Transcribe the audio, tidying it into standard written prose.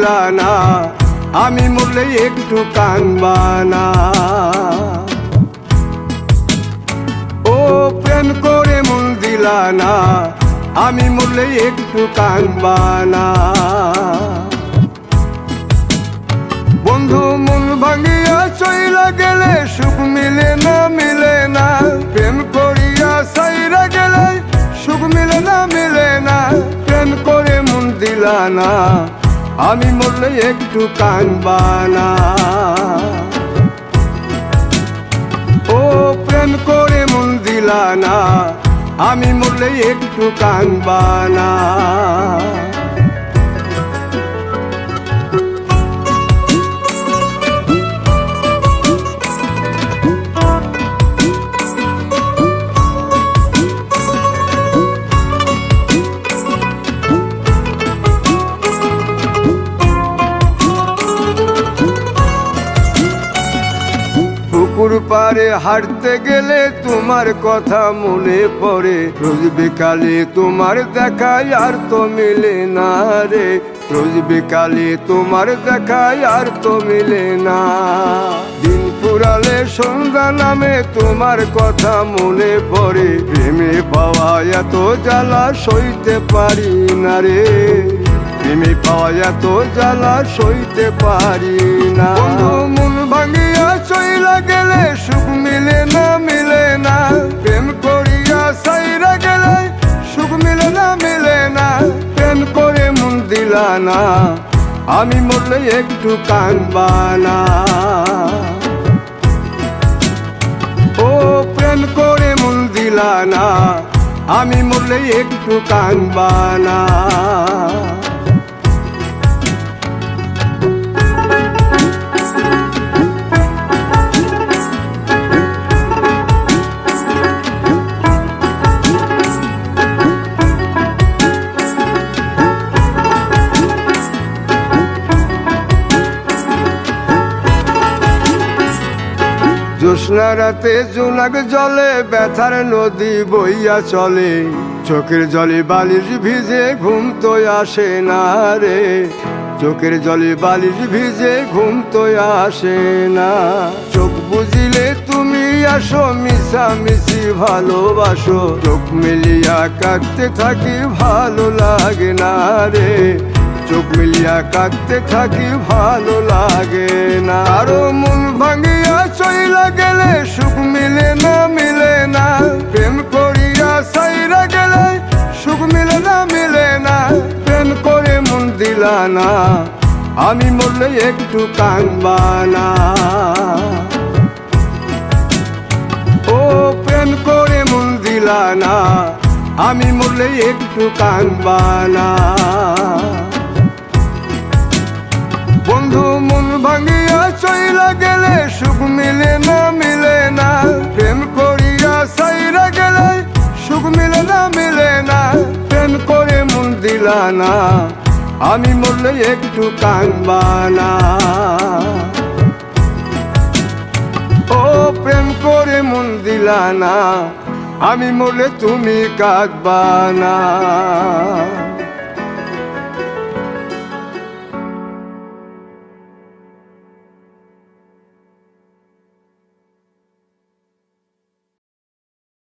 দিলা না, আমি মরলে একটু কানবা না। ও প্রেম করে মন দিলা না, আমি মরলে একটু কানবা না। বন্ধু মন ভাঙিয়া চইলা গেলে সুখ মিলে না, মিলে না। প্রেম করিয়া সাইরা গেলে সুখ মিলে না, মিলে না। প্রেম করে মন দিলা না, আমি মরলে একটু কানবা না। ও প্রেম করে মন দিলা না, আমি মরলে একটু কানবা না। পুকুর পাড়ে হাঁটতে গেলে তোমার কথা মনে পড়ে, রোজ বিকালে তোমার দেখায় আর তো মিলে না রে। রোজ বিকালে তোমার দেখায় আর তো মিলে না। দিন ফুরালে সন্ধ্যা নামে তোমার কথা মনে পড়ে, প্রেমে পাওয়া এত জ্বালা সইতে পারি না রে। প্রেমে পাওয়া এত জ্বালা সইতে পারি না। মন ভাঙিয়া চইলা গেলে সুখ মিলে না, মিলে না। প্রেম করিয়া সাইরা গেলে সুখ মিলে না, মিলে না। প্রেম করে মন দিলা না, আমি মরলে একটু কানবা না। ও প্রেম করে মন দিলা না, আমি মরলে একটু কানবা না। জ্যোৎস্না রাতে জোনাক জলে ব্যথার নদী বইয়া চলে, চোখের জলে বালিশ ভিজে ঘুম তো আসে না রে। চোখের জলে বালিশ ভিজে ঘুম তো আসে না। চোখ বুঝিলে তুমি আসো, মিশামিশি ভালোবাসো। চোখ মিলিয়া কাঁদতে থাকি ভালো লাগে না রে। চোখ মিলিয়া কাঁদতে থাকি ভালো লাগে না। আরো মন ভাঙিয়া চইলা গেলে সুখ মিলে না, মিলে না। প্রেম করিয়া সাইরা গেলে সুখ মিলে না, মিলে না। প্রেম করে মন দিলা না, আমি মরলে একটু কানবা না। ও প্রেম করে মন দিলা না, আমি মরলে একটু কানবা না। বন্ধু মন ভাঙিয়া চইলা গেলে সুখ মিলে না, মিলে না। প্রেম করিয়া সাইরা গেলে সুখ মিলে না, মিলে না। প্রেম করে মন দিলা না, আমি মরলে একটু কানবা না। ও প্রেম করে মন দিলা না, আমি মরলে তুমি কাঁদবা না।